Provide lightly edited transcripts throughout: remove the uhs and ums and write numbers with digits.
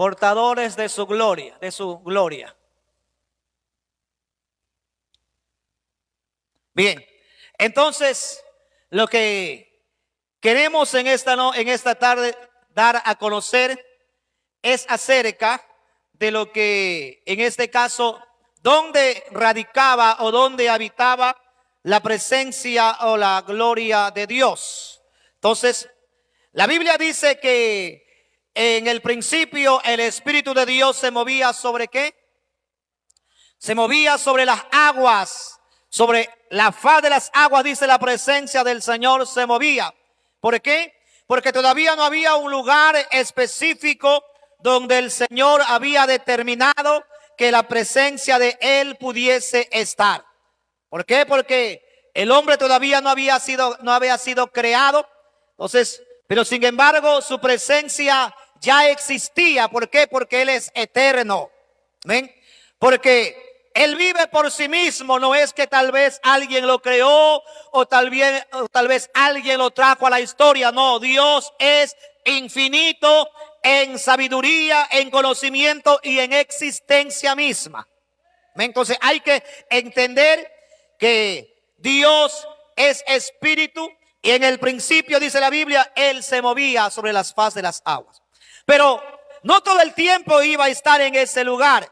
portadores de su gloria, de su gloria. Bien, entonces lo que queremos en esta tarde dar a conocer es acerca de lo que en este caso, dónde radicaba o dónde habitaba la presencia o la gloria de Dios. Entonces, la Biblia dice que en el principio el Espíritu de Dios se movía sobre ¿qué? Se movía sobre las aguas, sobre la faz de las aguas, dice la presencia del Señor se movía. ¿Por qué? Porque todavía no había un lugar específico donde el Señor había determinado que la presencia de Él pudiese estar. ¿Por qué? Porque el hombre todavía no había sido creado. Entonces, pero sin embargo, su presencia ya existía. ¿Por qué? Porque Él es eterno. ¿Ven? Porque Él vive por sí mismo. No es que tal vez alguien lo creó o tal vez alguien lo trajo a la historia. No, Dios es infinito en sabiduría, en conocimiento y en existencia misma. Entonces hay que entender que Dios es espíritu y en el principio, dice la Biblia, Él se movía sobre las faz de las aguas. Pero no todo el tiempo iba a estar en ese lugar.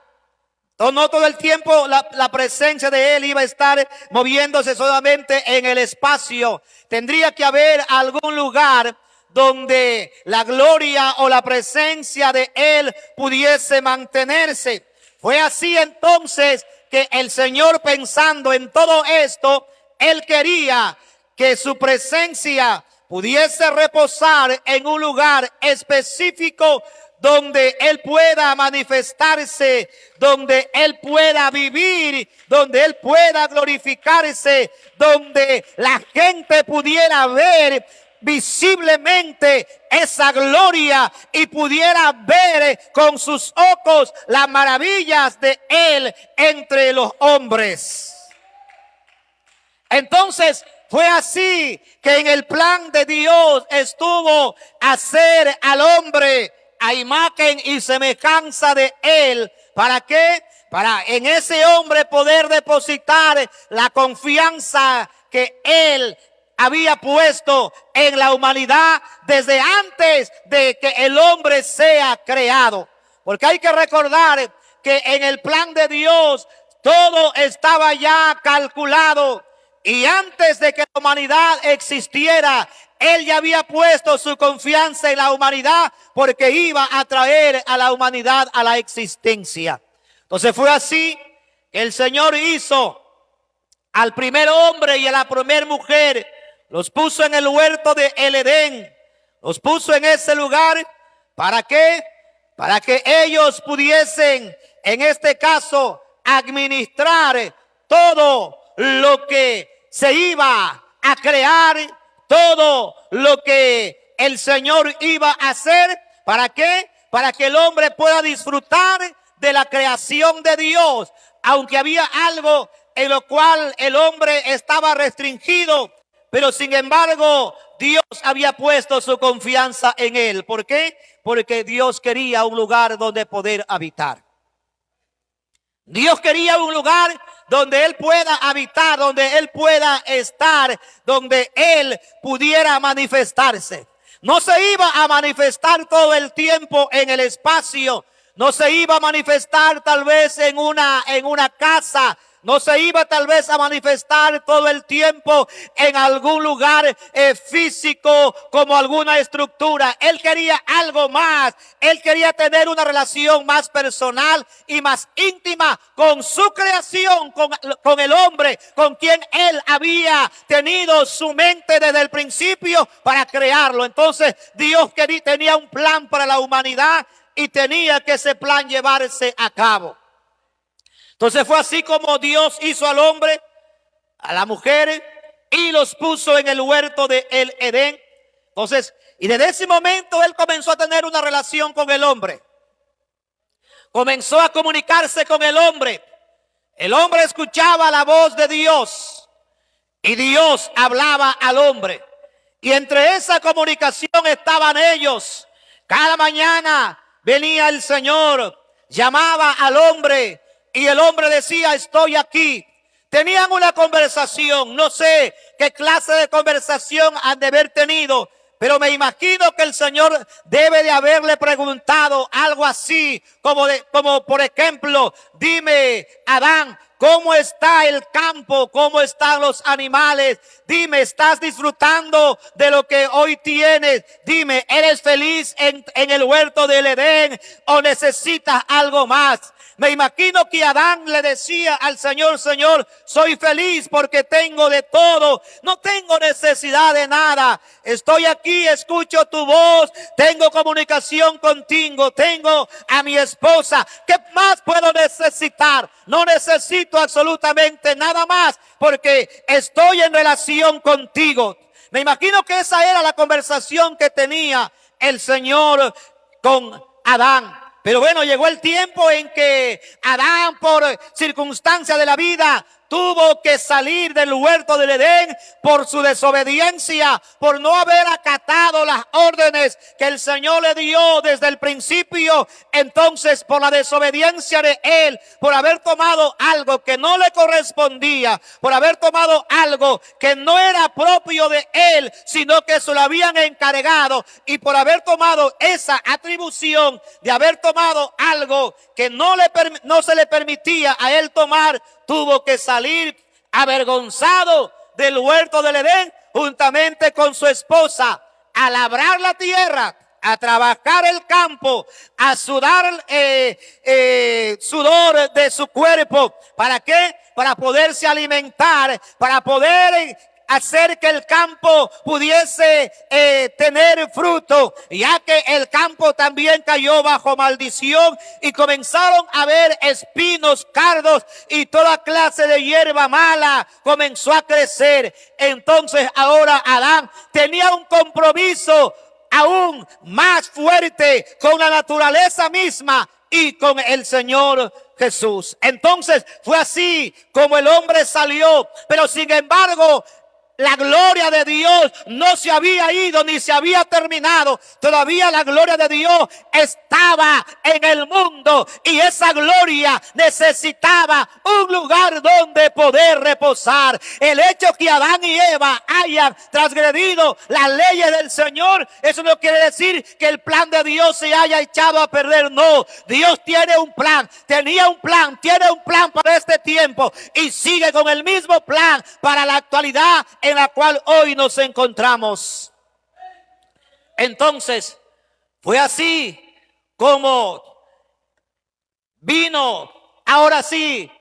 No todo el tiempo la presencia de Él iba a estar moviéndose solamente en el espacio. Tendría que haber algún lugar donde la gloria o la presencia de Él pudiese mantenerse. Fue así entonces que el Señor, pensando en todo esto, Él quería que su presencia pudiese reposar en un lugar específico donde Él pueda manifestarse, donde Él pueda vivir, donde Él pueda glorificarse, donde la gente pudiera ver visiblemente esa gloria y pudiera ver con sus ojos las maravillas de Él entre los hombres. Entonces fue así que en el plan de Dios estuvo hacer al hombre a imagen y semejanza de Él. ¿Para qué? Para en ese hombre poder depositar la confianza que Él había puesto en la humanidad desde antes de que el hombre sea creado. Porque hay que recordar que en el plan de Dios todo estaba ya calculado. Y antes de que la humanidad existiera, Él ya había puesto su confianza en la humanidad porque iba a traer a la humanidad a la existencia. Entonces fue así que el Señor hizo al primer hombre y a la primera mujer. Los puso en el huerto de el Edén. Los puso en ese lugar. ¿Para qué? Para que ellos pudiesen, en este caso, administrar todo lo que se iba a crear, todo lo que el Señor iba a hacer. ¿Para qué? Para que el hombre pueda disfrutar de la creación de Dios. Aunque había algo en lo cual el hombre estaba restringido, pero sin embargo Dios había puesto su confianza en él. ¿Por qué? Porque Dios quería un lugar donde poder habitar. Dios quería un lugar donde Él pueda habitar, donde Él pueda estar, donde Él pudiera manifestarse. No se iba a manifestar todo el tiempo en el espacio. No se iba a manifestar tal vez en una casa. No se iba tal vez a manifestar todo el tiempo en algún lugar físico como alguna estructura. Él quería algo más. Él quería tener una relación más personal y más íntima con su creación, con el hombre, con quien Él había tenido su mente desde el principio para crearlo. Entonces Dios tenía un plan para la humanidad y tenía que ese plan llevarse a cabo. Entonces fue así como Dios hizo al hombre, a la mujer y los puso en el huerto de el Edén. Entonces, y desde ese momento Él comenzó a tener una relación con el hombre. Comenzó a comunicarse con el hombre. El hombre escuchaba la voz de Dios y Dios hablaba al hombre. Y entre esa comunicación estaban ellos. Cada mañana venía el Señor, llamaba al hombre y el hombre decía, estoy aquí. Tenían una conversación, no sé qué clase de conversación han de haber tenido, pero me imagino que el Señor debe de haberle preguntado algo así, como por ejemplo, dime, Adán, ¿cómo está el campo? ¿Cómo están los animales? Dime, ¿estás disfrutando de lo que hoy tienes? Dime, ¿eres feliz en el huerto del Edén o necesitas algo más? Me imagino que Adán le decía al Señor, Señor, soy feliz porque tengo de todo, no tengo necesidad de nada. Estoy aquí, escucho tu voz, tengo comunicación contigo, tengo a mi esposa. ¿Qué más puedo necesitar? No necesito absolutamente nada más porque estoy en relación contigo. Me imagino que esa era la conversación que tenía el Señor con Adán. Pero bueno, llegó el tiempo en que Adán, por circunstancia de la vida, tuvo que salir del huerto del Edén por su desobediencia, por no haber acatado las órdenes que el Señor le dio desde el principio. Entonces, por la desobediencia de él, por haber tomado algo que no le correspondía, por haber tomado algo que no era propio de él, sino que se lo habían encargado, y por haber tomado esa atribución de haber tomado algo que no se le permitía a él tomar, tuvo que salir avergonzado del huerto del Edén juntamente con su esposa a labrar la tierra, a trabajar el campo, a sudar sudor de su cuerpo. ¿Para qué? Para poderse alimentar, para poder hacer que el campo pudiese tener fruto, ya que el campo también cayó bajo maldición y comenzaron a haber espinos, cardos y toda clase de hierba mala comenzó a crecer. Entonces ahora Adán tenía un compromiso aún más fuerte con la naturaleza misma y con el Señor Jesús. Entonces fue así como el hombre salió, pero sin embargo la gloria de Dios no se había ido ni se había terminado. Todavía la gloria de Dios estaba en el mundo y esa gloria necesitaba un lugar donde poder reposar. El hecho que Adán y Eva hayan transgredido las leyes del Señor, eso no quiere decir que el plan de Dios se haya echado a perder. No, Dios tiene un plan, tenía un plan, tiene un plan para este tiempo y sigue con el mismo plan para la actualidad en la cual hoy nos encontramos. Entonces, fue así como vino, ahora sí,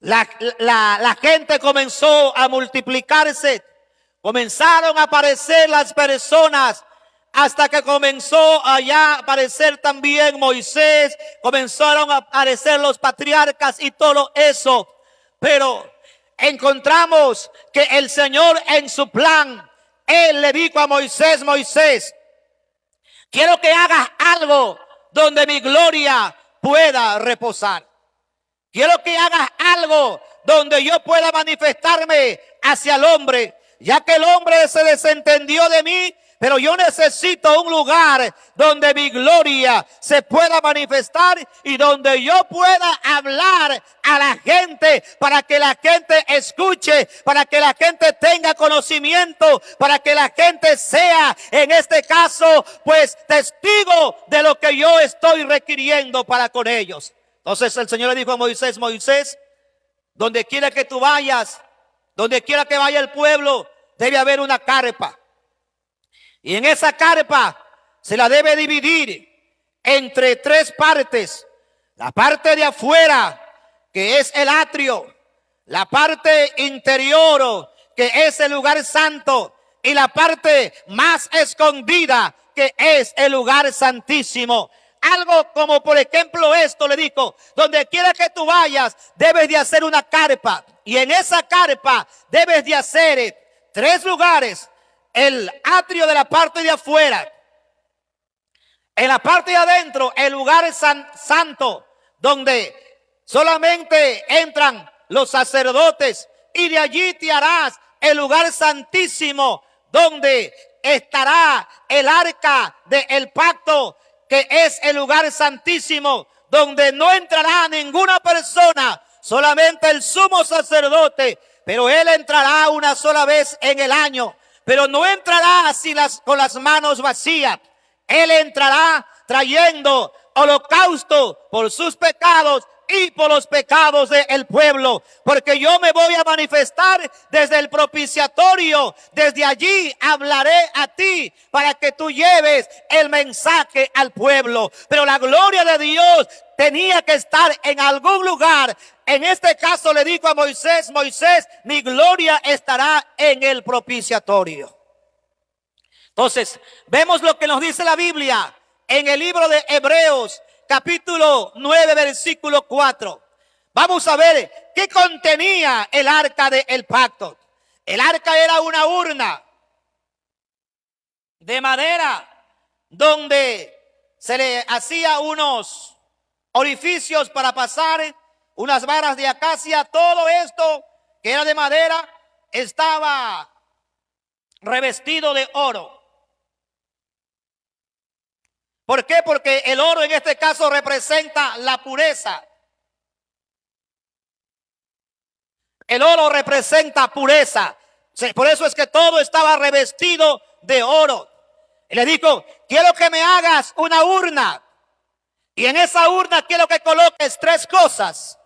la gente comenzó a multiplicarse, comenzaron a aparecer las personas, hasta que comenzó allá a aparecer también Moisés, comenzaron a aparecer los patriarcas y todo eso, pero encontramos que el Señor en su plan, Él le dijo a Moisés, Moisés, quiero que hagas algo donde mi gloria pueda reposar. Quiero que hagas algo donde yo pueda manifestarme hacia el hombre, ya que el hombre se desentendió de mí. Pero yo necesito un lugar donde mi gloria se pueda manifestar y donde yo pueda hablar a la gente para que la gente escuche, para que la gente tenga conocimiento, para que la gente sea, en este caso, pues testigo de lo que yo estoy requiriendo para con ellos. Entonces el Señor le dijo a Moisés, Moisés, donde quiera que tú vayas, donde quiera que vaya el pueblo, debe haber una carpa. Y en esa carpa se la debe dividir entre tres partes. La parte de afuera, que es el atrio. La parte interior, que es el lugar santo. Y la parte más escondida, que es el lugar santísimo. Algo como por ejemplo esto le dijo, donde quiera que tú vayas, debes de hacer una carpa. Y en esa carpa debes de hacer tres lugares. El atrio de la parte de afuera, en la parte de adentro, el lugar santo, donde solamente entran los sacerdotes, y de allí te harás el lugar santísimo, donde estará el arca del pacto, que es el lugar santísimo, donde no entrará ninguna persona, solamente el sumo sacerdote, pero él entrará una sola vez en el año, pero no entrará así con las manos vacías. Él entrará trayendo holocausto por sus pecados y por los pecados del pueblo, porque yo me voy a manifestar desde el propiciatorio. Desde allí hablaré a ti para que tú lleves el mensaje al pueblo. Pero la gloria de Dios tenía que estar en algún lugar. En este caso le dijo a Moisés: Moisés, mi gloria estará en el propiciatorio. Entonces, vemos lo que nos dice la Biblia en el libro de Hebreos, capítulo 9, versículo 4. Vamos a ver qué contenía el arca del pacto. El arca era una urna de madera donde se le hacía unos orificios para pasar, unas varas de acacia. Todo esto que era de madera estaba revestido de oro. ¿Por qué? Porque el oro en este caso representa la pureza. El oro representa pureza. Por eso es que todo estaba revestido de oro. Y le dijo: quiero que me hagas una urna. Y en esa urna quiero que coloques 3 cosas,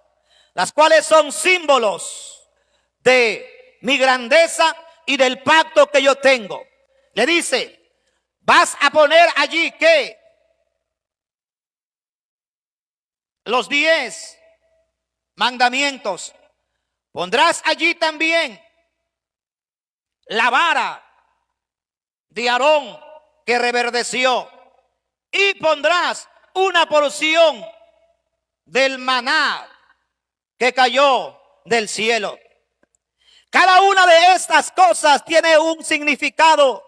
las cuales son símbolos de mi grandeza y del pacto que yo tengo. Le dice: vas a poner allí ¿qué? Los 10 mandamientos. Pondrás allí también la vara de Aarón que reverdeció, y pondrás una porción del maná que cayó del cielo. Cada una de estas cosas tiene un significado,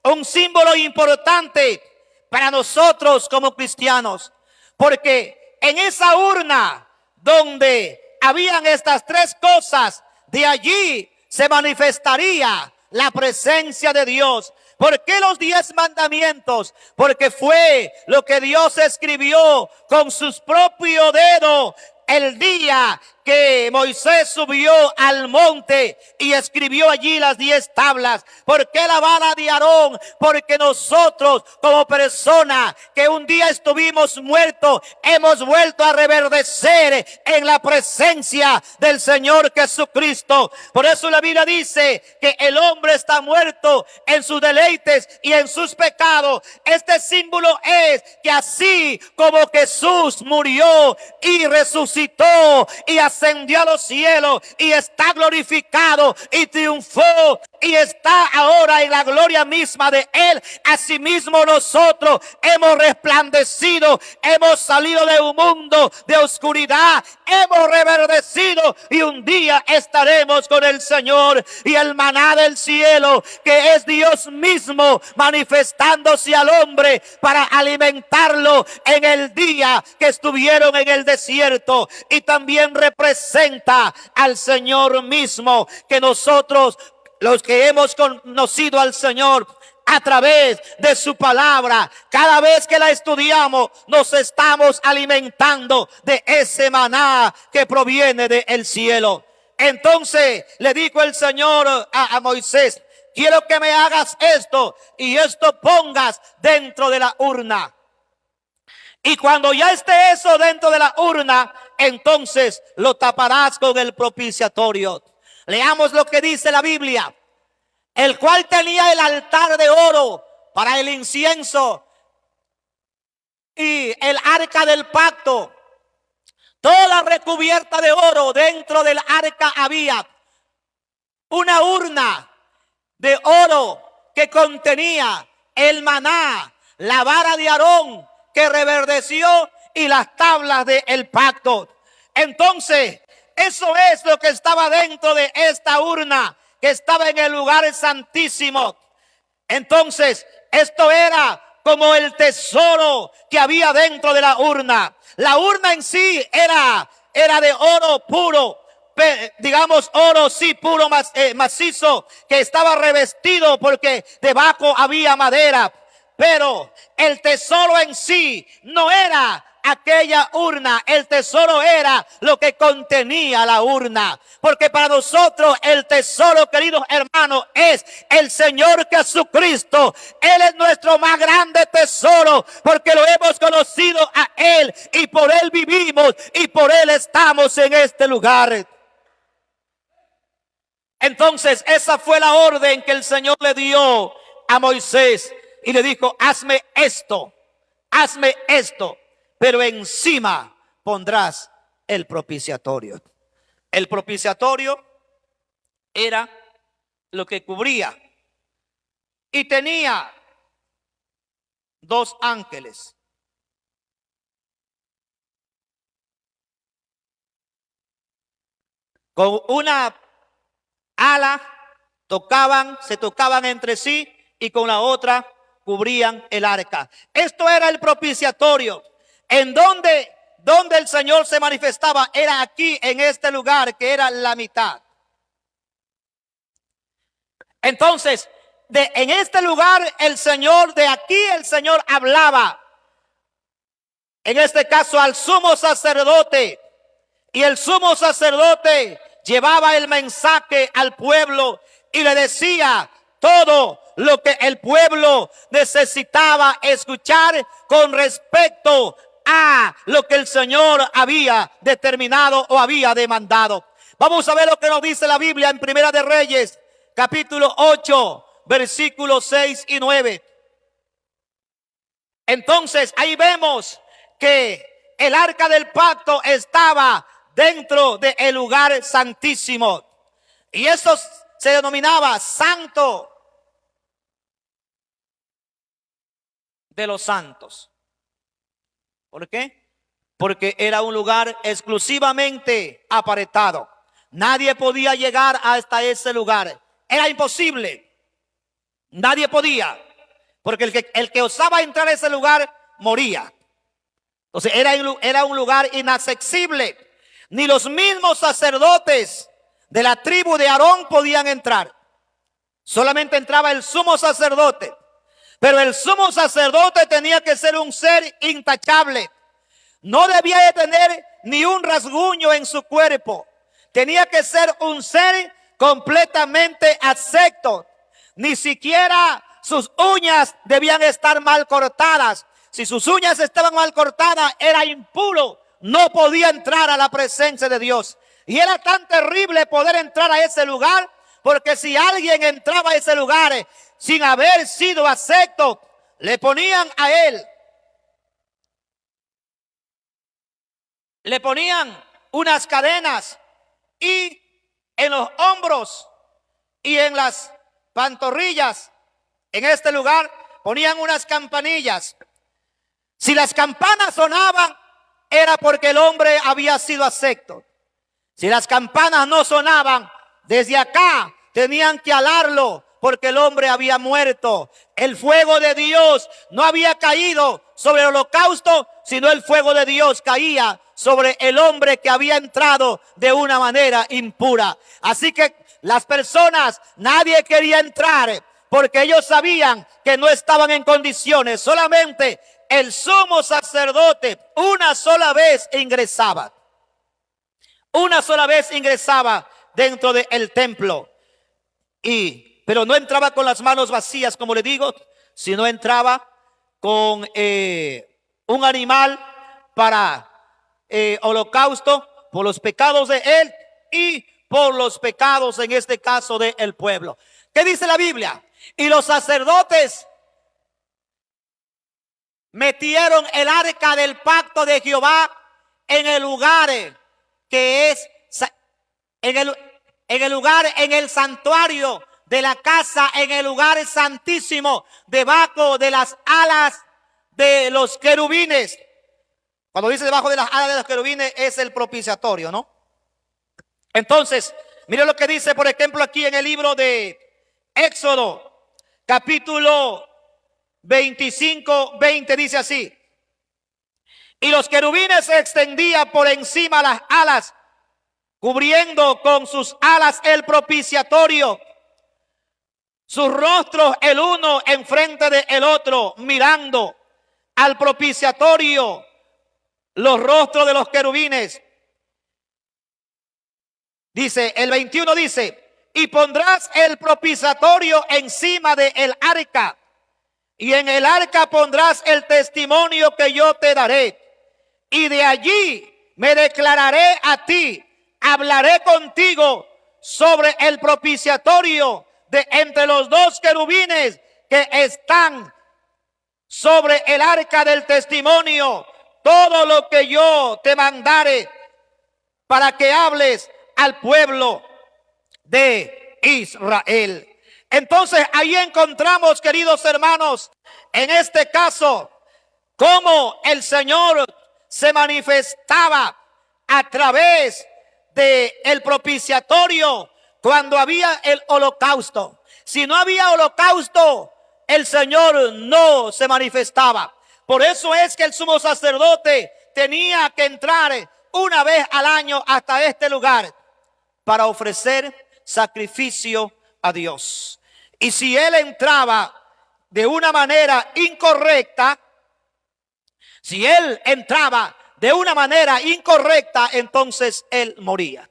un símbolo importante para nosotros como cristianos, porque en esa urna donde habían estas 3 cosas, de allí se manifestaría la presencia de Dios. ¿Por qué los 10 mandamientos? Porque fue lo que Dios escribió con sus propios dedos el día que Moisés subió al monte y escribió allí las 10 tablas. ¿Por qué la vara de Aarón? Porque nosotros como personas que un día estuvimos muertos, hemos vuelto a reverdecer en la presencia del Señor Jesucristo. Por eso la Biblia dice que el hombre está muerto en sus deleites y en sus pecados. Este símbolo es que así como Jesús murió y resucitó y ascendió a los cielos y está glorificado y triunfó y está ahora en la gloria misma de Él, asimismo nosotros hemos resplandecido, hemos salido de un mundo de oscuridad, hemos reverdecido y un día estaremos con el Señor. Y el maná del cielo, que es Dios mismo manifestándose al hombre para alimentarlo en el día que estuvieron en el desierto, y también representa al Señor mismo, que nosotros, los que hemos conocido al Señor a través de su palabra, cada vez que la estudiamos, nos estamos alimentando de ese maná que proviene del cielo. Entonces le dijo el Señor a Moisés: quiero que me hagas esto y esto pongas dentro de la urna. Y cuando ya esté eso dentro de la urna, entonces lo taparás con el propiciatorio. Leamos lo que dice la Biblia: el cual tenía el altar de oro para el incienso y el arca del pacto, toda recubierta de oro. Dentro del arca había una urna de oro que contenía el maná, la vara de Aarón que reverdeció y las tablas del pacto. Entonces, eso es lo que estaba dentro de esta urna, que estaba en el lugar santísimo. Entonces, esto era como el tesoro que había dentro de la urna. La urna en sí era de oro puro, digamos oro sí puro, macizo, que estaba revestido porque debajo había madera. Pero el tesoro en sí no era aquella urna, el tesoro era lo que contenía la urna. Porque para nosotros el tesoro, queridos hermanos, es el Señor Jesucristo. Él es nuestro más grande tesoro, porque lo hemos conocido a Él y por Él vivimos y por Él estamos en este lugar. Entonces esa fue la orden que el Señor le dio a Moisés y le dijo: hazme esto, pero encima pondrás el propiciatorio. El propiciatorio era lo que cubría y tenía 2 ángeles. Con una ala se tocaban entre sí y con la otra cubrían el arca. Esto era el propiciatorio. En donde el Señor se manifestaba era aquí, en este lugar, que era la mitad. Entonces, en este lugar el Señor, de aquí el Señor hablaba, en este caso al sumo sacerdote, y el sumo sacerdote llevaba el mensaje al pueblo y le decía todo lo que el pueblo necesitaba escuchar con respecto a lo que el Señor había determinado o había demandado. Vamos a ver lo que nos dice la Biblia en Primera de Reyes, capítulo 8, versículos 6 y 9. Entonces ahí vemos que el arca del pacto estaba dentro del lugar santísimo, y eso se denominaba santo de los santos. ¿Por qué? Porque era un lugar exclusivamente apartado. Nadie podía llegar hasta ese lugar. Era imposible. Nadie podía. Porque el que osaba entrar a ese lugar moría. Entonces era un lugar inaccesible. Ni los mismos sacerdotes de la tribu de Aarón podían entrar. Solamente entraba el sumo sacerdote. Pero el sumo sacerdote tenía que ser un ser intachable. No debía de tener ni un rasguño en su cuerpo. Tenía que ser un ser completamente acepto. Ni siquiera sus uñas debían estar mal cortadas. Si sus uñas estaban mal cortadas, era impuro. No podía entrar a la presencia de Dios. Y era tan terrible poder entrar a ese lugar, porque si alguien entraba a ese lugar sin haber sido acepto, le ponían a él, le ponían unas cadenas, y en los hombros y en las pantorrillas, en este lugar, ponían unas campanillas. Si las campanas sonaban, era porque el hombre había sido acepto. Si las campanas no sonaban, desde acá tenían que alarlo, porque el hombre había muerto. El fuego de Dios no había caído sobre el holocausto, sino el fuego de Dios caía sobre el hombre que había entrado de una manera impura. Así que las personas, nadie quería entrar, porque ellos sabían que no estaban en condiciones. Solamente el sumo sacerdote una sola vez ingresaba. Una sola vez ingresaba dentro del templo. Pero no entraba con las manos vacías, como le digo, sino entraba con un animal para holocausto por los pecados de él y por los pecados, en este caso, del pueblo. ¿Qué dice la Biblia? Y los sacerdotes metieron el arca del pacto de Jehová en el lugar que es en el lugar, en el santuario de la casa, en el lugar santísimo, debajo de las alas de los querubines. Cuando dice debajo de las alas de los querubines, es el propiciatorio, ¿no? Entonces, mire lo que dice, por ejemplo, aquí en el libro de Éxodo, capítulo 25:20, dice así: y los querubines se extendían por encima las alas, cubriendo con sus alas el propiciatorio. sus rostros el uno enfrente del otro, mirando al propiciatorio, los rostros de los querubines. Dice, el 21 dice, y pondrás el propiciatorio encima de el arca, y en el arca pondrás el testimonio que yo te daré, y de allí me declararé a ti, hablaré contigo sobre el propiciatorio de entre los dos querubines que están sobre el arca del testimonio, todo lo que yo te mandare para que hables al pueblo de Israel. Entonces ahí encontramos, queridos hermanos, en este caso, cómo el Señor se manifestaba a través de el propiciatorio cuando había el holocausto. Si no había holocausto, el Señor no se manifestaba. Por eso es que el sumo sacerdote tenía que entrar una vez al año hasta este lugar para ofrecer sacrificio a Dios. Y si él entraba de una manera incorrecta, entonces él moría.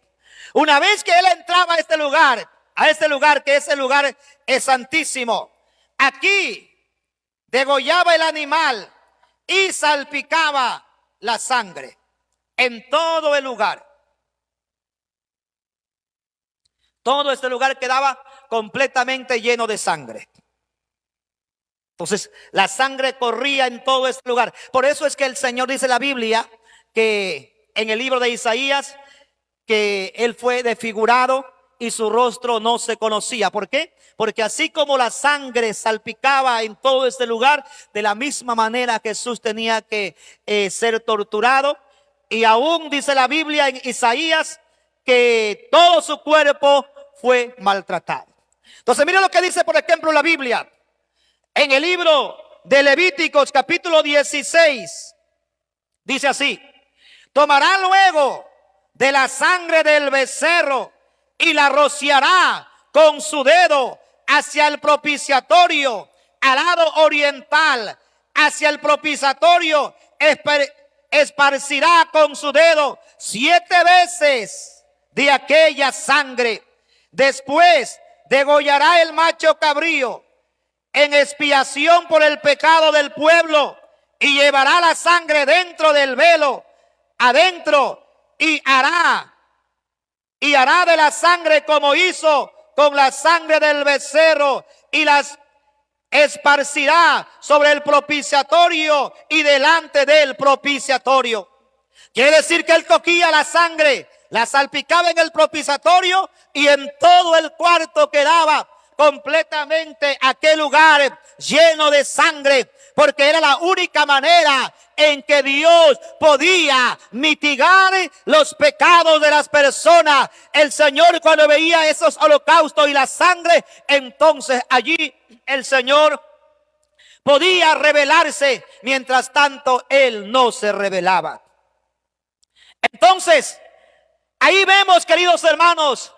Una vez que él entraba a este lugar que ese lugar es santísimo, aquí degollaba el animal y salpicaba la sangre en todo el lugar. Todo este lugar quedaba completamente lleno de sangre. Entonces la sangre corría en todo este lugar. Por eso es que el Señor dice en la Biblia que en el libro de Isaías que él fue desfigurado y su rostro no se conocía. ¿Por qué? Porque así como la sangre salpicaba en todo este lugar, de la misma manera Jesús tenía que ser torturado. Y aún dice la Biblia en Isaías que todo su cuerpo fue maltratado. Entonces mira lo que dice, por ejemplo, la Biblia en el libro de Levíticos capítulo 16. Dice así: tomará luego de la sangre del becerro y la rociará con su dedo hacia el propiciatorio al lado oriental, hacia el propiciatorio esparcirá con su dedo 7 veces de aquella sangre. Después degollará el macho cabrío en expiación por el pecado del pueblo y llevará la sangre dentro del velo adentro y hará de la sangre como hizo con la sangre del becerro y las esparcirá sobre el propiciatorio y delante del propiciatorio. Quiere decir que él cogía la sangre, la salpicaba en el propiciatorio y en todo el cuarto quedaba completamente aquel lugar lleno de sangre, porque era la única manera en que Dios podía mitigar los pecados de las personas. El Señor, cuando veía esos holocaustos y la sangre, entonces allí el Señor podía revelarse. Mientras tanto, Él no se revelaba. Entonces, ahí vemos, queridos hermanos,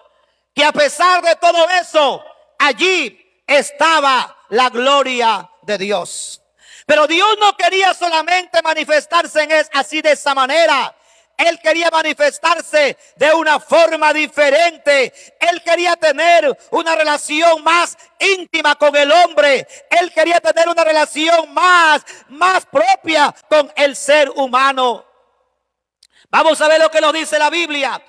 que a pesar de todo eso, allí estaba la gloria de Dios. Pero Dios no quería solamente manifestarse así de esa manera. Él quería manifestarse de una forma diferente. Él quería tener una relación más íntima con el hombre. Él quería tener una relación más propia con el ser humano. Vamos a ver lo que nos dice la Biblia.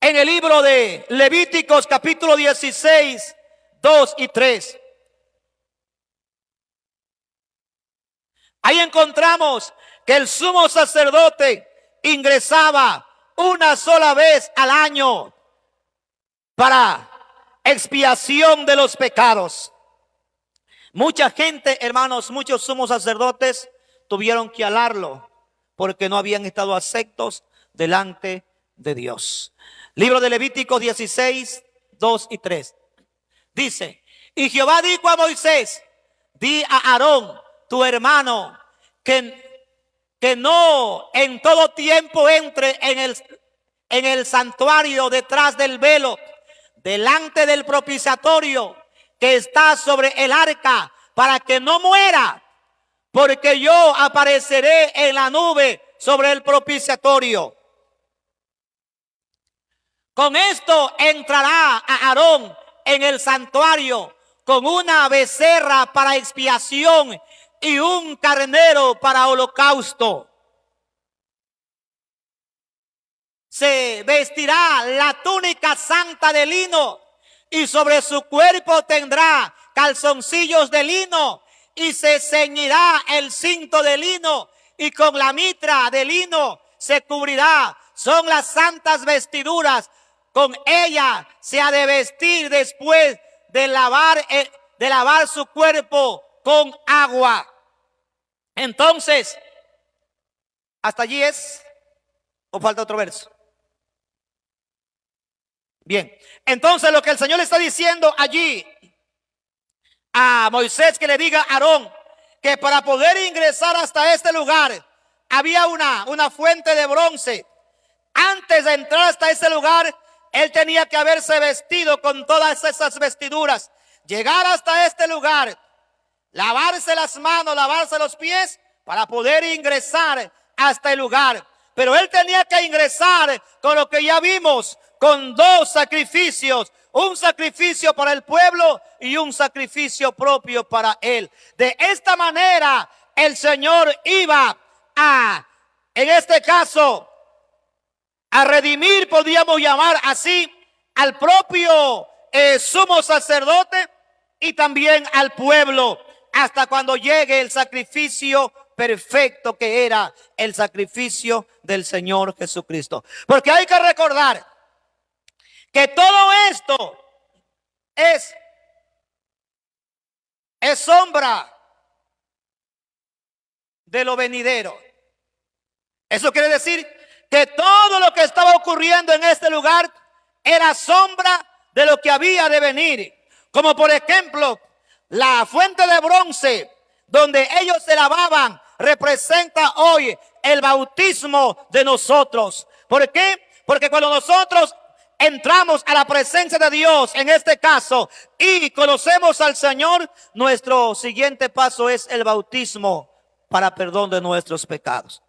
En el libro de Levíticos capítulo 16, 2 y 3. Ahí encontramos que el sumo sacerdote ingresaba una sola vez al año para expiación de los pecados. Mucha gente, hermanos, muchos sumos sacerdotes tuvieron que alarlo porque no habían estado aceptos delante de Dios. Libro de Levíticos 16, 2 y 3. Dice: y Jehová dijo a Moisés: di a Aarón, tu hermano, que no en todo tiempo entre en el santuario detrás del velo, delante del propiciatorio, que está sobre el arca, para que no muera, porque yo apareceré en la nube sobre el propiciatorio. Con esto entrará a Aarón en el santuario con una becerra para expiación y un carnero para holocausto. Se vestirá la túnica santa de lino y sobre su cuerpo tendrá calzoncillos de lino y se ceñirá el cinto de lino y con la mitra de lino se cubrirá. Son las santas vestiduras. Con ella se ha de vestir después de lavar su cuerpo con agua. Entonces, ¿hasta allí es? ¿O falta otro verso? Bien, entonces lo que el Señor le está diciendo allí a Moisés, que le diga a Aarón que para poder ingresar hasta este lugar había una fuente de bronce. Antes de entrar hasta ese lugar, él tenía que haberse vestido con todas esas vestiduras, llegar hasta este lugar, lavarse las manos, lavarse los pies para poder ingresar hasta el lugar. Pero él tenía que ingresar con lo que ya vimos, con dos sacrificios, un sacrificio para el pueblo y un sacrificio propio para él. De esta manera el Señor iba en este caso, a redimir, podríamos llamar así, al propio sumo sacerdote y también al pueblo, hasta cuando llegue el sacrificio perfecto que era el sacrificio del Señor Jesucristo. Porque hay que recordar que todo esto es sombra de lo venidero. Eso quiere decir que todo lo que estaba ocurriendo en este lugar era sombra de lo que había de venir. Como por ejemplo, la fuente de bronce donde ellos se lavaban representa hoy el bautismo de nosotros. ¿Por qué? Porque cuando nosotros entramos a la presencia de Dios, en este caso, y conocemos al Señor, nuestro siguiente paso es el bautismo para perdón de nuestros pecados.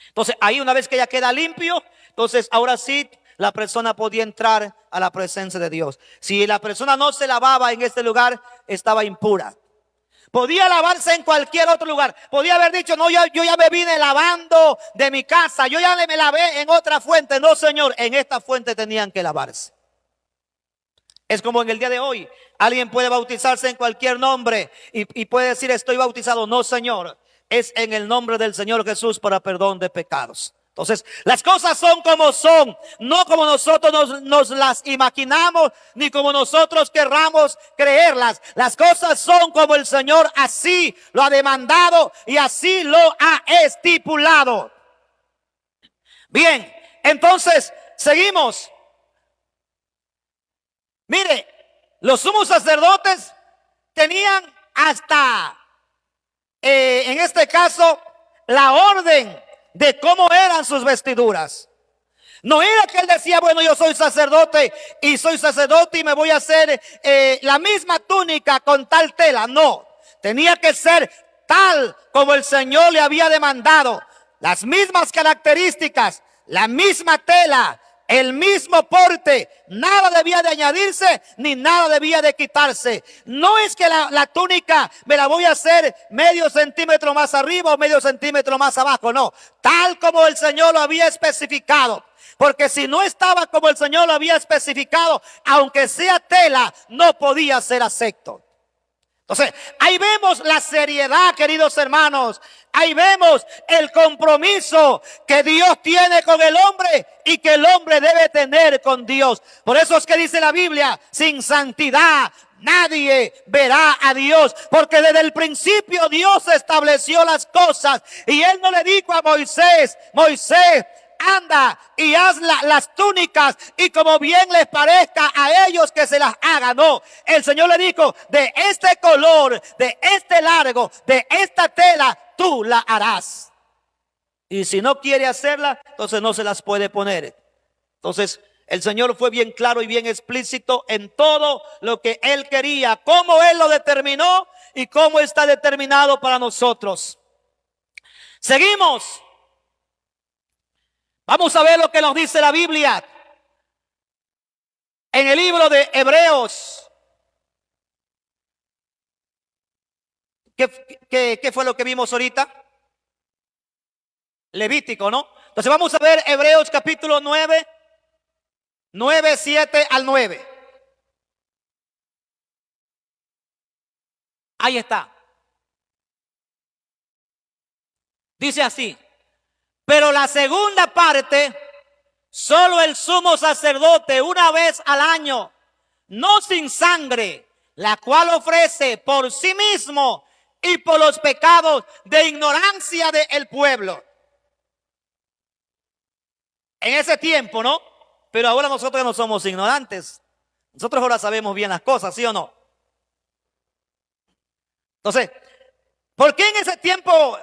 Entonces ahí, una vez que ya queda limpio, entonces ahora sí la persona podía entrar a la presencia de Dios. Si la persona no se lavaba en este lugar, estaba impura. Podía lavarse en cualquier otro lugar. Podía haber dicho, no, yo ya me vine lavando de mi casa, yo ya me lavé en otra fuente. No, Señor, en esta fuente tenían que lavarse. Es como en el día de hoy, alguien puede bautizarse en cualquier nombre y puede decir, estoy bautizado. No, Señor, es en el nombre del Señor Jesús para perdón de pecados. Entonces, las cosas son como son, no como nosotros nos las imaginamos, ni como nosotros querramos creerlas. Las cosas son como el Señor así lo ha demandado y así lo ha estipulado. Bien, entonces, seguimos. Mire, los sumos sacerdotes tenían hasta, en este caso, la orden de cómo eran sus vestiduras. No era que él decía, bueno, yo soy sacerdote y me voy a hacer la misma túnica con tal tela. No, tenía que ser tal como el Señor le había demandado. Las mismas características, la misma tela, el mismo porte. Nada debía de añadirse ni nada debía de quitarse. No es que la túnica me la voy a hacer medio centímetro más arriba o medio centímetro más abajo. No, tal como el Señor lo había especificado. Porque si no estaba como el Señor lo había especificado, aunque sea tela, no podía ser acepto. Entonces, ahí vemos la seriedad, queridos hermanos. Ahí vemos el compromiso que Dios tiene con el hombre y que el hombre debe tener con Dios. Por eso es que dice la Biblia, sin santidad nadie verá a Dios. Porque desde el principio Dios estableció las cosas y Él no le dijo a Moisés, Moisés, anda y haz las túnicas y como bien les parezca a ellos que se las haga. No, el Señor le dijo, de este color, de este largo, de esta tela, tú la harás. Y si no quiere hacerla, entonces no se las puede poner. Entonces El Señor fue bien claro y bien explícito en todo lo que Él quería, cómo Él lo determinó y cómo está determinado para nosotros. Seguimos. Vamos a ver lo que nos dice la Biblia en el libro de Hebreos. ¿Qué fue lo que vimos ahorita? Levítico, ¿no? Entonces vamos a ver Hebreos capítulo 9, 7 al 9. Ahí está. Dice así: pero la segunda parte, solo el sumo sacerdote una vez al año, no sin sangre, la cual ofrece por sí mismo y por los pecados de ignorancia del pueblo. En ese tiempo, ¿no? Pero ahora nosotros no somos ignorantes. Nosotros ahora sabemos bien las cosas, ¿sí o no? Entonces, ¿por qué en ese tiempo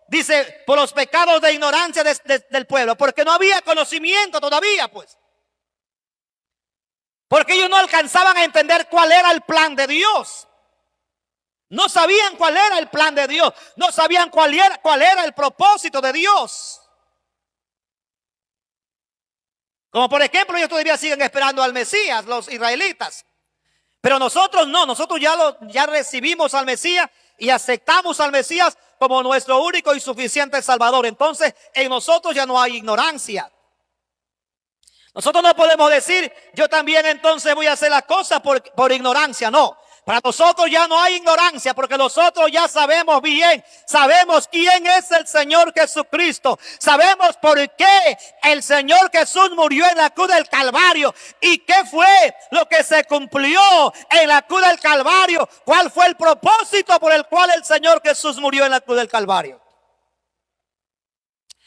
dice por los pecados de ignorancia del pueblo? Porque no había conocimiento todavía, pues. Porque ellos no alcanzaban a entender cuál era el plan de Dios. No sabían cuál era el plan de Dios. No sabían cuál era el propósito de Dios. Como por ejemplo, ellos todavía siguen esperando al Mesías, los israelitas. Pero nosotros no, nosotros ya recibimos al Mesías y aceptamos al Mesías como nuestro único y suficiente Salvador. Entonces, en nosotros ya no hay ignorancia. Nosotros no podemos decir, yo también entonces voy a hacer las cosas por ignorancia. No, para nosotros ya no hay ignorancia, porque nosotros ya sabemos bien, sabemos quién es el Señor Jesucristo, sabemos por qué el Señor Jesús murió en la cruz del Calvario y qué fue lo que se cumplió en la cruz del Calvario, cuál fue el propósito por el cual el Señor Jesús murió en la cruz del Calvario.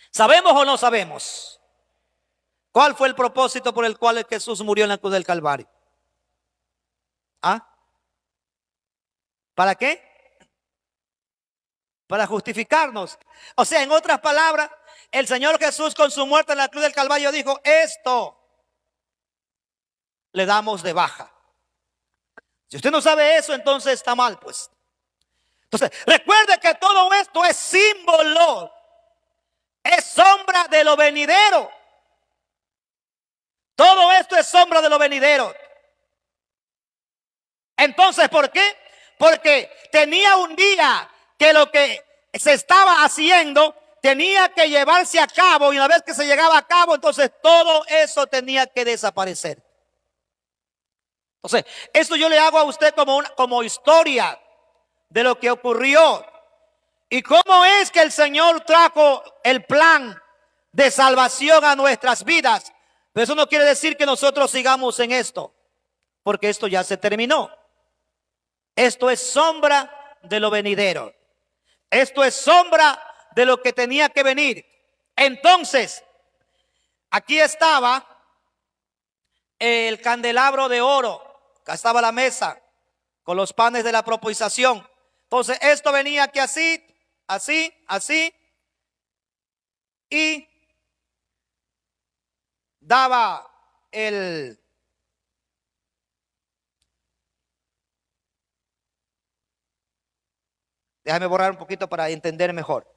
¿Sabemos o no sabemos? ¿Cuál fue el propósito por el cual Jesús murió en la cruz del Calvario? ¿Ah? ¿Para qué? Para justificarnos. O sea, en otras palabras, el Señor Jesús con su muerte en la cruz del Calvario dijo, esto le damos de baja. Si usted no sabe eso, entonces está mal, pues. Entonces, recuerde que todo esto es símbolo, es sombra de lo venidero. Todo esto es sombra de lo venidero. Entonces, ¿por qué? Porque tenía un día que lo que se estaba haciendo tenía que llevarse a cabo, y una vez que se llegaba a cabo, entonces todo eso tenía que desaparecer. Entonces, esto yo le hago a usted como historia de lo que ocurrió y cómo es que el Señor trajo el plan de salvación a nuestras vidas. Pero eso no quiere decir que nosotros sigamos en esto, porque esto ya se terminó. Esto es sombra de lo venidero. Esto es sombra de lo que tenía que venir. Entonces, aquí estaba el candelabro de oro. Acá estaba la mesa con los panes de la proposición. Entonces, esto venía aquí así, así, así. Y daba el... Déjame borrar un poquito para entender mejor.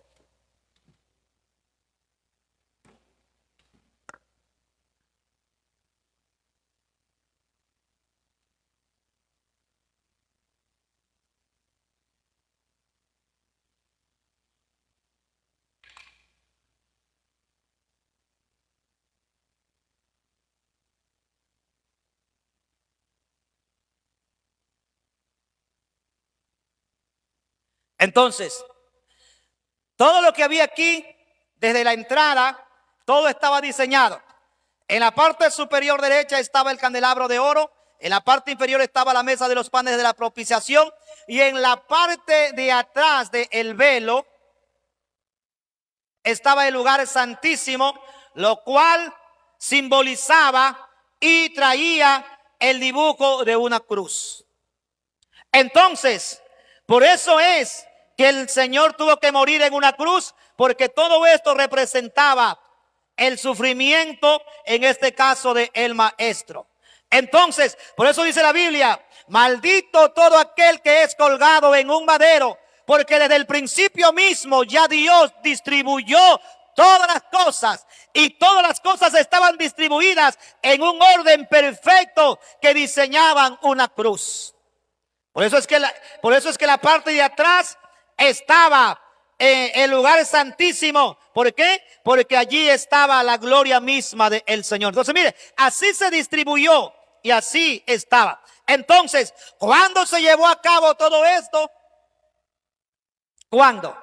Entonces, todo lo que había aquí, desde la entrada, todo estaba diseñado. En la parte superior derecha estaba el candelabro de oro. En la parte inferior estaba la mesa de los panes de la propiciación. Y en la parte de atrás del velo estaba el lugar santísimo, lo cual simbolizaba y traía el dibujo de una cruz. Entonces, por eso es que el Señor tuvo que morir en una cruz, porque todo esto representaba el sufrimiento, en este caso de el maestro. Entonces, por eso dice la Biblia, maldito todo aquel que es colgado en un madero, porque desde el principio mismo ya Dios distribuyó todas las cosas, y todas las cosas estaban distribuidas en un orden perfecto que diseñaban una cruz. Por eso es que la parte de atrás estaba el lugar santísimo. ¿Por qué? Porque allí estaba la gloria misma del Señor. Entonces, mire, así se distribuyó y así estaba. Entonces, ¿cuándo se llevó a cabo todo esto? ¿Cuándo?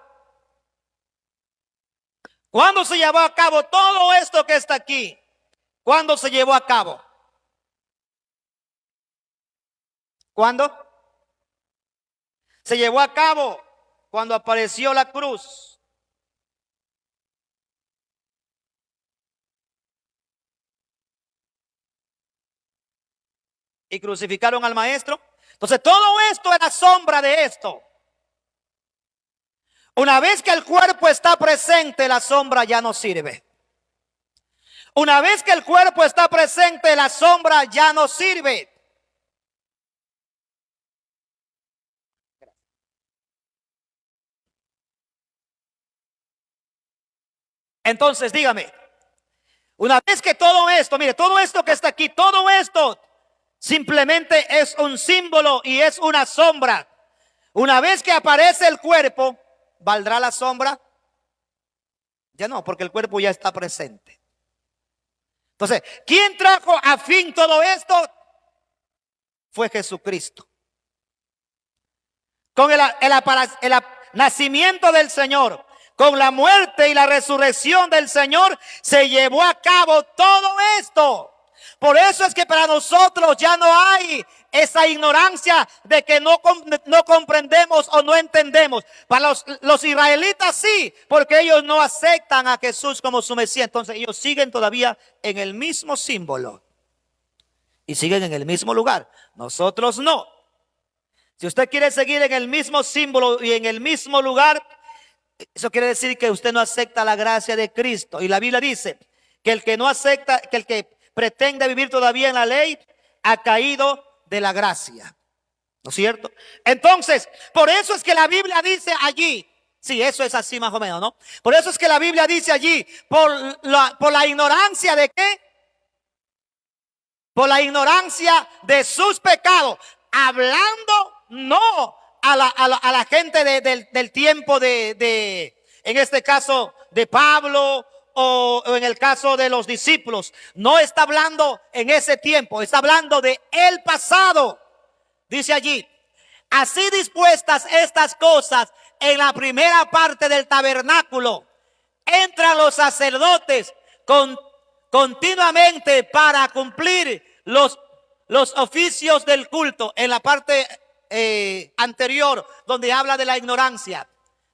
¿Cuándo se llevó a cabo todo esto que está aquí? ¿Cuándo se llevó a cabo? ¿Cuándo? Se llevó a cabo cuando apareció la cruz. Y crucificaron al maestro. Entonces todo esto era sombra de esto. Una vez que el cuerpo está presente, la sombra ya no sirve. Una vez que el cuerpo está presente, la sombra ya no sirve. Entonces, dígame, una vez que todo esto, mire, todo esto que está aquí, todo esto simplemente es un símbolo y es una sombra. Una vez que aparece el cuerpo, ¿valdrá la sombra? Ya no, porque el cuerpo ya está presente. Entonces, ¿quién trajo a fin todo esto? Fue Jesucristo. Con el nacimiento del Señor, con la muerte y la resurrección del Señor, se llevó a cabo todo esto. Por eso es que para nosotros ya no hay esa ignorancia de que no comprendemos o no entendemos. Para los israelitas sí, porque ellos no aceptan a Jesús como su Mesías. Entonces ellos siguen todavía en el mismo símbolo y siguen en el mismo lugar. Nosotros no. Si usted quiere seguir en el mismo símbolo y en el mismo lugar, eso quiere decir que usted no acepta la gracia de Cristo. Y la Biblia dice que el que no acepta, que el que pretende vivir todavía en la ley, ha caído de la gracia. ¿No es cierto? Entonces, por eso es que la Biblia dice allí, sí, eso es así más o menos, ¿no? Por eso es que la Biblia dice allí, por la ignorancia de ¿qué? Por la ignorancia de sus pecados, hablando no a la gente del tiempo en este caso de Pablo o en el caso de los discípulos. No está hablando en ese tiempo, está hablando de el pasado. Dice allí, así dispuestas estas cosas en la primera parte del tabernáculo, entran los sacerdotes continuamente para cumplir los oficios del culto. En la parte anterior, donde habla de la ignorancia,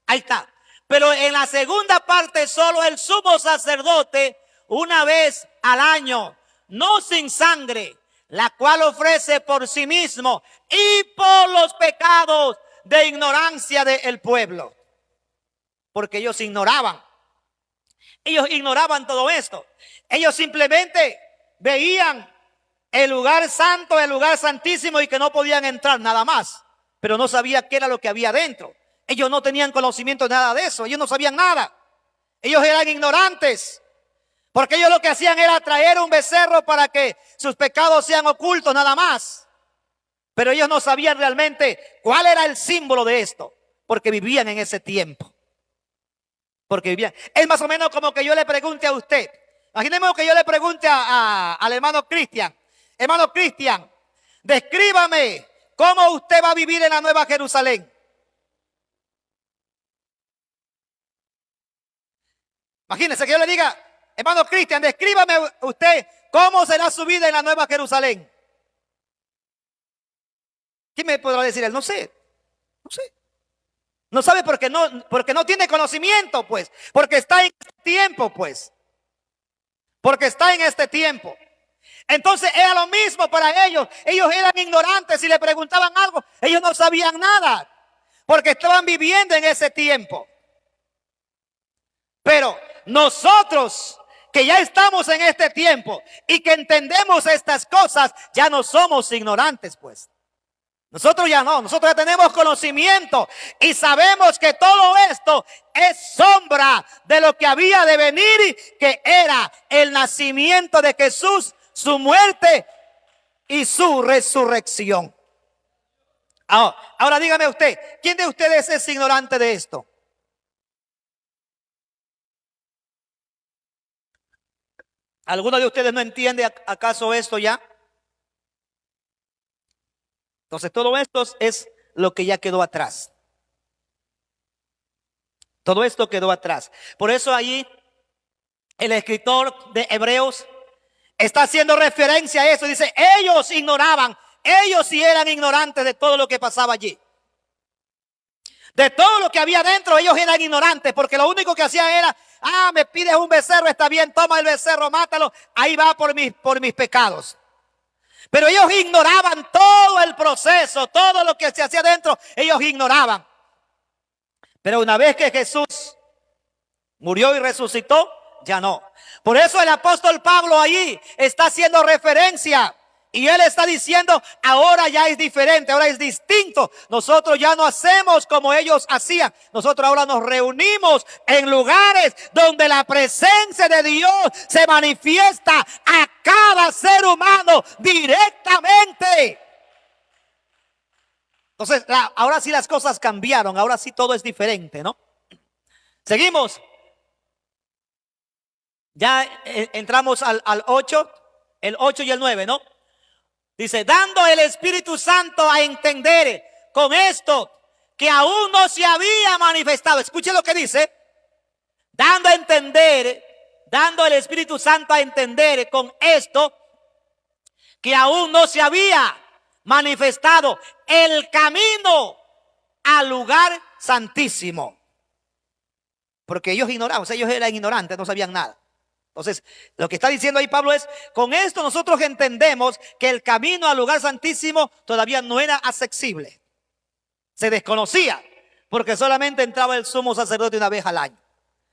ahí está. Pero en la segunda parte, solo el sumo sacerdote, una vez al año, no sin sangre, la cual ofrece por sí mismo y por los pecados de ignorancia del pueblo. Porque ellos ignoraban todo esto. Ellos simplemente veían el lugar santo, el lugar santísimo, y que no podían entrar nada más. Pero no sabían qué era lo que había dentro. Ellos no tenían conocimiento de nada de eso. Ellos no sabían nada. Ellos eran ignorantes. Porque ellos lo que hacían era traer un becerro para que sus pecados sean ocultos nada más. Pero ellos no sabían realmente cuál era el símbolo de esto. Porque vivían en ese tiempo. Porque vivían. Es más o menos como que yo le pregunte a usted. Imaginemos que yo le pregunte al hermano Cristian. Hermano Cristian, descríbame cómo usted va a vivir en la Nueva Jerusalén. Imagínese que yo le diga, hermano Cristian, descríbame usted cómo será su vida en la Nueva Jerusalén. ¿Quién me podrá decir él? No sé. No sabe porque no tiene conocimiento, pues. Porque está en este tiempo, pues. Porque está en este tiempo. Entonces era lo mismo para ellos. Ellos eran ignorantes. Si le preguntaban algo, ellos no sabían nada. Porque estaban viviendo en ese tiempo. Pero nosotros que ya estamos en este tiempo y que entendemos estas cosas, ya no somos ignorantes, pues. Nosotros ya no, nosotros ya tenemos conocimiento y sabemos que todo esto es sombra de lo que había de venir, que era el nacimiento de Jesús, su muerte y su resurrección. Ahora dígame usted, ¿quién de ustedes es ignorante de esto? ¿Alguno de ustedes no entiende acaso esto ya? Entonces todo esto es lo que ya quedó atrás. Todo esto quedó atrás. Por eso allí el escritor de Hebreos está haciendo referencia a eso. Dice, ellos ignoraban, ellos sí eran ignorantes de todo lo que pasaba allí. De todo lo que había dentro, ellos eran ignorantes, porque lo único que hacían era, me pides un becerro, está bien, toma el becerro, mátalo, ahí va por mis pecados. Pero ellos ignoraban todo el proceso, todo lo que se hacía dentro, ellos ignoraban. Pero una vez que Jesús murió y resucitó, ya no. Por eso el apóstol Pablo allí está haciendo referencia y él está diciendo, ahora ya es diferente, ahora es distinto. Nosotros ya no hacemos como ellos hacían. Nosotros ahora nos reunimos en lugares donde la presencia de Dios se manifiesta a cada ser humano directamente. Entonces, ahora sí las cosas cambiaron, ahora sí todo es diferente, ¿no? Seguimos. Ya entramos al 8, el 8 y el 9, ¿no? Dice, dando el Espíritu Santo a entender con esto que aún no se había manifestado. Escuche lo que dice. Dando el Espíritu Santo a entender con esto que aún no se había manifestado el camino al lugar santísimo. Porque ellos ignoraban, o sea, ellos eran ignorantes, no sabían nada. Entonces, lo que está diciendo ahí Pablo es, con esto nosotros entendemos que el camino al lugar santísimo todavía no era accesible. Se desconocía, porque solamente entraba el sumo sacerdote una vez al año.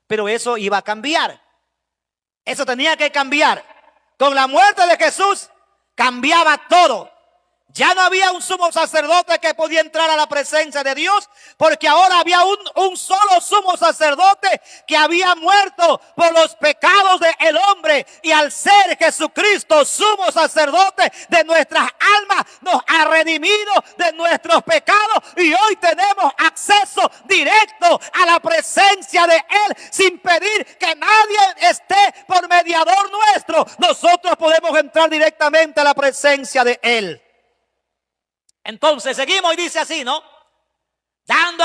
Pero eso iba a cambiar. Eso tenía que cambiar. Con la muerte de Jesús cambiaba todo. Ya no había un sumo sacerdote que podía entrar a la presencia de Dios, porque ahora había un solo sumo sacerdote que había muerto por los pecados del hombre, y al ser Jesucristo sumo sacerdote de nuestras almas, nos ha redimido de nuestros pecados y hoy tenemos acceso directo a la presencia de Él sin pedir que nadie esté por mediador nuestro. Nosotros podemos entrar directamente a la presencia de Él. Entonces seguimos y dice así, ¿no? Dando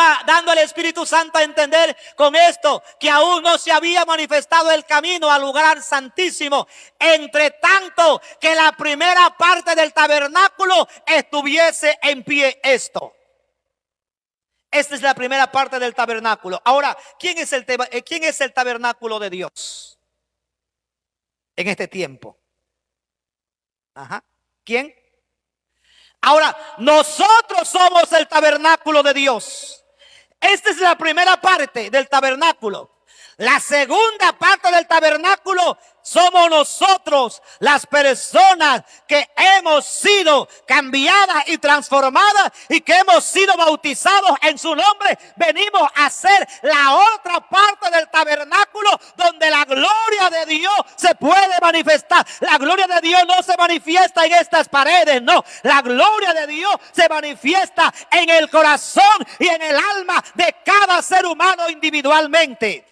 al Espíritu Santo a entender con esto que aún no se había manifestado el camino al lugar santísimo, entre tanto que la primera parte del tabernáculo estuviese en pie. Esta es la primera parte del tabernáculo. Ahora, ¿quién es el tabernáculo de Dios en este tiempo? ¿Quién? Ahora, nosotros somos el tabernáculo de Dios. Esta es la primera parte del tabernáculo. La segunda parte del tabernáculo somos nosotros, las personas que hemos sido cambiadas y transformadas y que hemos sido bautizados en su nombre. Venimos a ser la otra parte del tabernáculo donde la gloria de Dios se puede manifestar. La gloria de Dios no se manifiesta en estas paredes, no. La gloria de Dios se manifiesta en el corazón y en el alma de cada ser humano individualmente.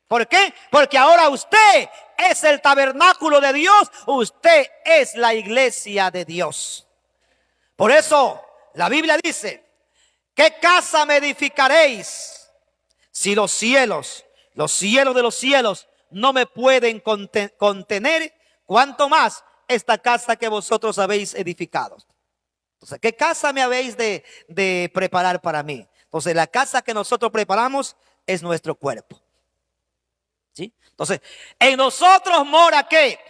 ¿Por qué? Porque ahora usted es el tabernáculo de Dios, usted es la iglesia de Dios. Por eso la Biblia dice, ¿qué casa me edificaréis si los cielos de los cielos no me pueden contener? ¿Cuánto más esta casa que vosotros habéis edificado? Entonces, ¿qué casa me habéis de preparar para mí? Entonces, la casa que nosotros preparamos es nuestro cuerpo. ¿Sí? Entonces, en nosotros mora ¿qué?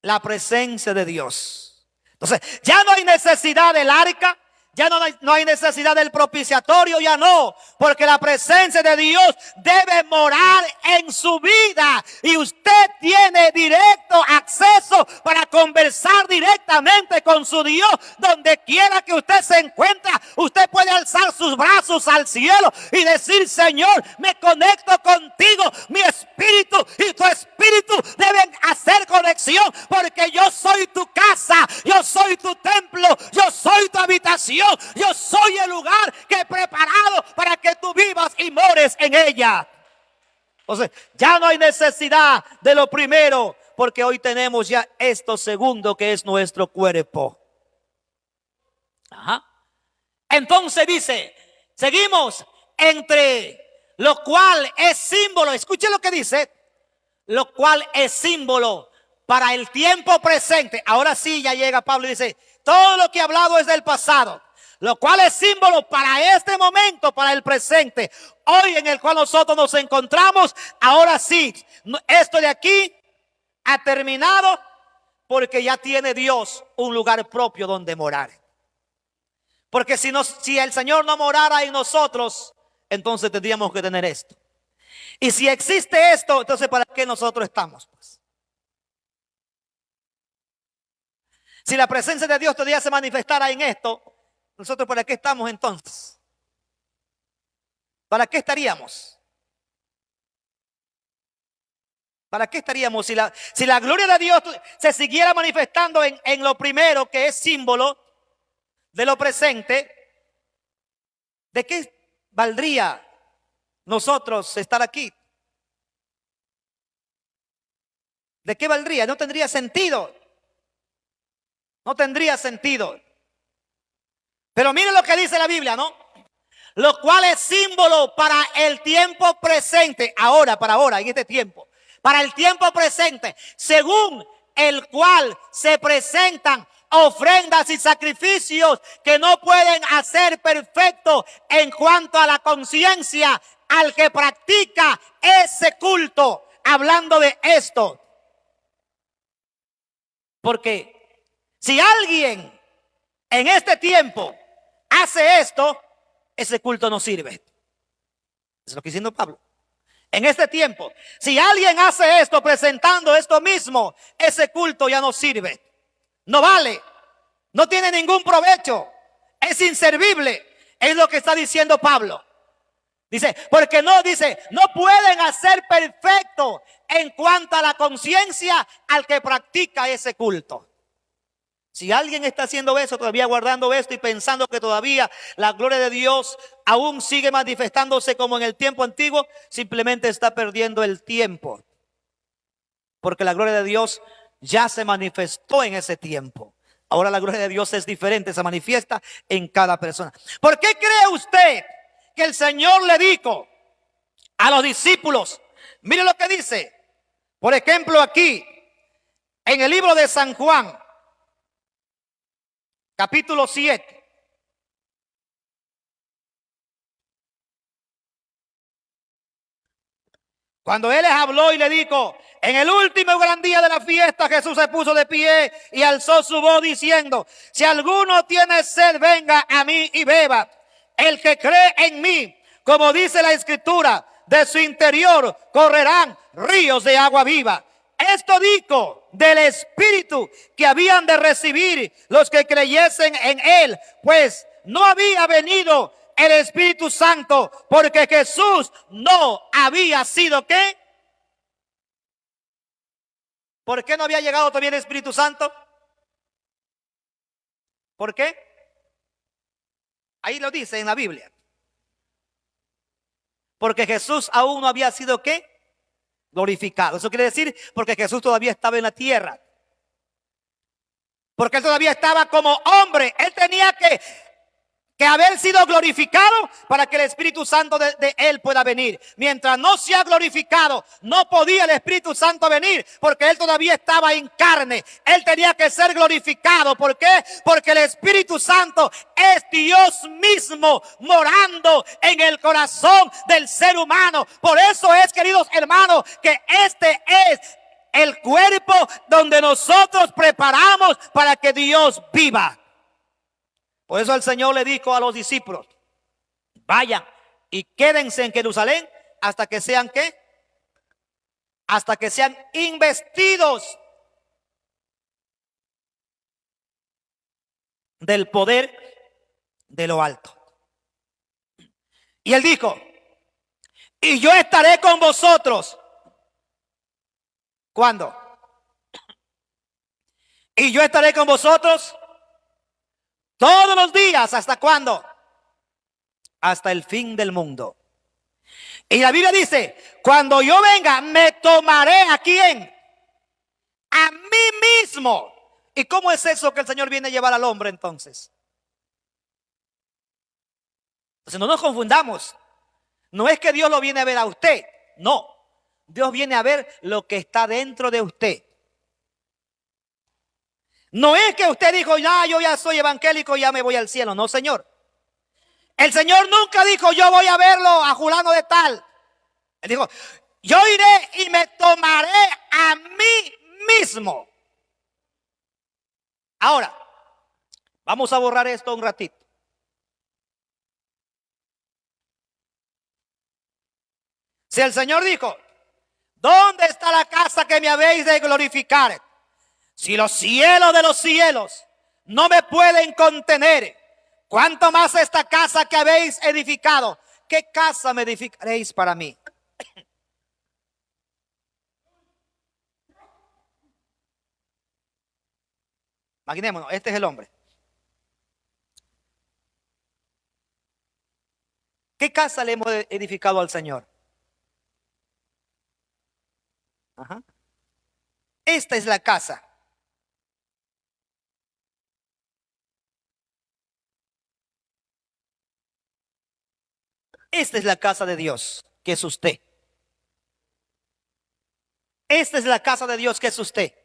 La presencia de Dios. Entonces, ya no hay necesidad del arca, Ya no hay necesidad del propiciatorio, ya no, porque la presencia de Dios debe morar en su vida y usted tiene directo acceso para conversar directamente con su Dios. Donde quiera que usted se encuentre, usted puede alzar sus brazos al cielo y decir: Señor, me conecto contigo. Mi espíritu y tu espíritu deben hacer conexión, porque yo soy tu casa, yo soy tu templo, yo soy tu habitación. Yo soy el lugar que he preparado para que tú vivas y mores en ella. Entonces, ya no hay necesidad de lo primero, porque hoy tenemos ya esto segundo, que es nuestro cuerpo. Ajá. Entonces dice, seguimos, entre lo cual es símbolo. Escuche lo que dice: lo cual es símbolo para el tiempo presente. Ahora sí ya llega Pablo y dice: todo lo que he hablado es del pasado, lo cual es símbolo para este momento, para el presente, hoy en el cual nosotros nos encontramos. Ahora sí, esto de aquí ha terminado, porque ya tiene Dios un lugar propio donde morar. Porque si el Señor no morara en nosotros, entonces tendríamos que tener esto. Y si existe esto, entonces ¿para qué nosotros estamos? Pues, si la presencia de Dios todavía se manifestara en esto, ¿nosotros para qué estamos entonces? ¿Para qué estaríamos? ¿Para qué estaríamos si la gloria de Dios se siguiera manifestando en lo primero, que es símbolo de lo presente? ¿De qué valdría nosotros estar aquí? ¿De qué valdría? No tendría sentido. No tendría sentido. Pero miren lo que dice la Biblia, ¿no? Lo cual es símbolo para el tiempo presente. Para ahora, en este tiempo. Para el tiempo presente. Según el cual se presentan ofrendas y sacrificios que no pueden hacer perfecto en cuanto a la conciencia al que practica ese culto. Hablando de esto. Porque si alguien en este tiempo hace esto, ese culto no sirve. Eso es lo que está diciendo Pablo. En este tiempo, si alguien hace esto presentando esto mismo, ese culto ya no sirve. No vale. No tiene ningún provecho. Es inservible. Es lo que está diciendo Pablo. Dice, porque no pueden hacer perfecto en cuanto a la conciencia al que practica ese culto. Si alguien está haciendo eso, todavía guardando esto y pensando que todavía la gloria de Dios aún sigue manifestándose como en el tiempo antiguo, simplemente está perdiendo el tiempo. Porque la gloria de Dios ya se manifestó en ese tiempo. Ahora la gloria de Dios es diferente, se manifiesta en cada persona. ¿Por qué cree usted que el Señor le dijo a los discípulos? Mire lo que dice. Por ejemplo, aquí en el libro de San Juan, capítulo 7. Cuando Él les habló y le dijo: en el último gran día de la fiesta, Jesús se puso de pie y alzó su voz diciendo: si alguno tiene sed, venga a mí y beba. El que cree en mí, como dice la Escritura, de su interior correrán ríos de agua viva. Esto dijo del Espíritu que habían de recibir los que creyesen en Él, pues no había venido el Espíritu Santo, porque Jesús no había sido ¿qué? ¿Por qué no había llegado todavía el Espíritu Santo? ¿Por qué? Ahí lo dice en la Biblia. Porque Jesús aún no había sido ¿qué? Glorificado. Eso quiere decir porque Jesús todavía estaba en la tierra. Porque Él todavía estaba como hombre. Él tenía que haber sido glorificado para que el Espíritu Santo de Él pueda venir. Mientras no se ha glorificado, no podía el Espíritu Santo venir, porque Él todavía estaba en carne. Él tenía que ser glorificado. ¿Por qué? Porque el Espíritu Santo es Dios mismo morando en el corazón del ser humano. Por eso es, queridos hermanos, que este es el cuerpo donde nosotros preparamos para que Dios viva. Por eso el Señor le dijo a los discípulos: vayan y quédense en Jerusalén hasta que sean ¿qué? Hasta que sean investidos del poder de lo alto. Y él dijo: y yo estaré con vosotros. ¿Cuándo? Y yo estaré con vosotros todos los días. ¿Hasta cuándo? Hasta el fin del mundo. Y la Biblia dice: cuando yo venga, me tomaré ¿a quién? A mí mismo. ¿Y cómo es eso que el Señor viene a llevar al hombre entonces? Entonces no nos confundamos. No es que Dios lo viene a ver a usted. No. Dios viene a ver lo que está dentro de usted. No es que usted dijo: ya, yo ya soy evangélico, ya me voy al cielo. No, Señor. El Señor nunca dijo: yo voy a verlo a fulano de tal. Él dijo: yo iré y me tomaré a mí mismo. Ahora, vamos a borrar esto un ratito. Si el Señor dijo: ¿dónde está la casa que me habéis de glorificar? Si los cielos de los cielos no me pueden contener, ¿cuánto más esta casa que habéis edificado? ¿Qué casa me edificaréis para mí? Imaginémonos, este es el hombre. ¿Qué casa le hemos edificado al Señor? Ajá. Esta es la casa. Esta es la casa de Dios, que es usted. Esta es la casa de Dios, que es usted.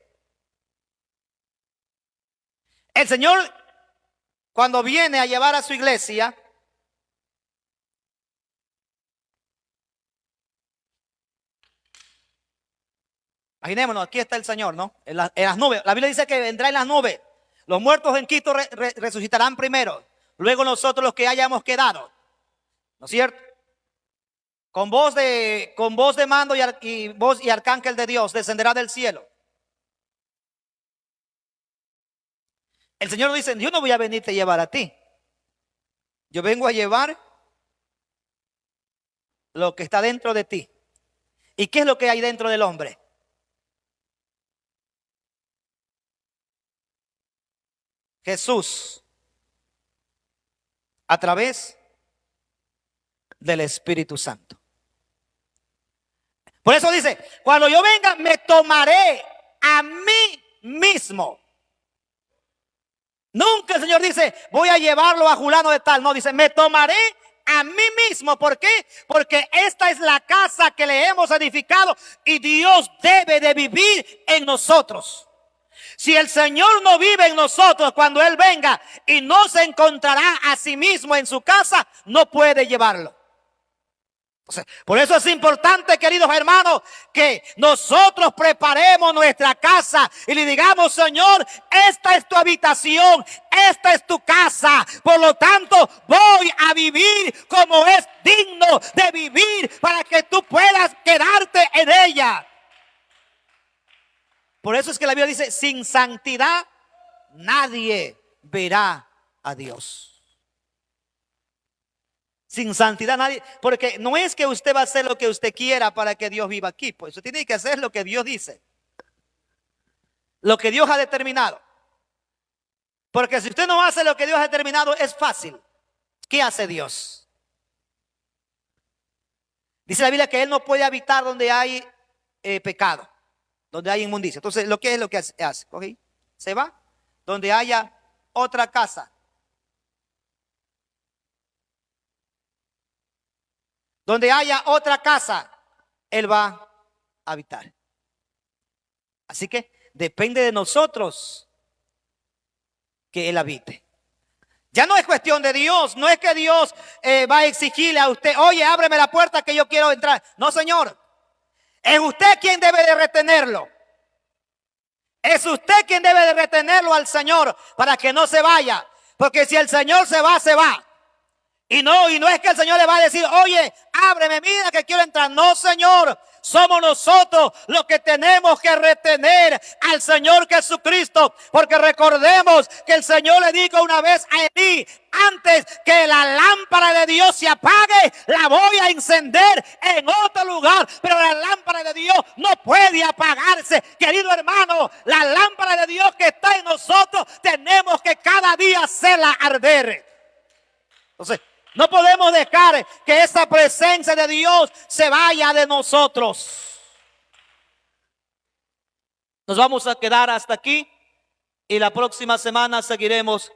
El Señor, cuando viene a llevar a su iglesia, imaginémonos, aquí está el Señor, ¿no? En las nubes. La Biblia dice que vendrá en las nubes. Los muertos en Cristo resucitarán primero. Luego nosotros los que hayamos quedado. ¿No es cierto? Con voz de mando y voz y arcángel de Dios descenderá del cielo. El Señor nos dice: yo no voy a venirte a llevar a ti. Yo vengo a llevar lo que está dentro de ti. ¿Y qué es lo que hay dentro del hombre? Jesús, a través del Espíritu Santo. Por eso dice: cuando yo venga, me tomaré a mí mismo. Nunca el Señor dice: voy a llevarlo a fulano de tal. No, dice: me tomaré a mí mismo. ¿Por qué? Porque esta es la casa que le hemos edificado y Dios debe de vivir en nosotros. Si el Señor no vive en nosotros, cuando Él venga y no se encontrará a sí mismo en su casa, no puede llevarlo. Por eso es importante, queridos hermanos, que nosotros preparemos nuestra casa y le digamos: Señor, esta es tu habitación, esta es tu casa. Por lo tanto, voy a vivir como es digno de vivir para que tú puedas quedarte en ella. Por eso es que la Biblia dice: sin santidad nadie verá a Dios. Sin santidad nadie, porque no es que usted va a hacer lo que usted quiera para que Dios viva aquí, pues usted tiene que hacer lo que Dios dice, lo que Dios ha determinado. Porque si usted no hace lo que Dios ha determinado, es fácil. ¿Qué hace Dios? Dice la Biblia que Él no puede habitar donde hay pecado, donde hay inmundicia. Entonces, ¿qué es lo que hace? ¿Okay? Se va donde haya otra casa. Donde haya otra casa, Él va a habitar. Así que depende de nosotros que Él habite. Ya no es cuestión de Dios. No es que Dios va a exigirle a usted: oye, ábreme la puerta que yo quiero entrar. No, Señor. Es usted quien debe de retenerlo. Es usted quien debe de retenerlo al Señor para que no se vaya. Porque si el Señor se va, se va. Y no es que el Señor le va a decir, oye, ábreme, mira que quiero entrar. No, Señor, somos nosotros los que tenemos que retener al Señor Jesucristo. Porque recordemos que el Señor le dijo una vez a Elí, antes que la lámpara de Dios se apague, la voy a encender en otro lugar. Pero la lámpara de Dios no puede apagarse. Querido hermano, la lámpara de Dios que está en nosotros, tenemos que cada día hacerla arder. Entonces, no podemos dejar que esa presencia de Dios se vaya de nosotros. Nos vamos a quedar hasta aquí y la próxima semana seguiremos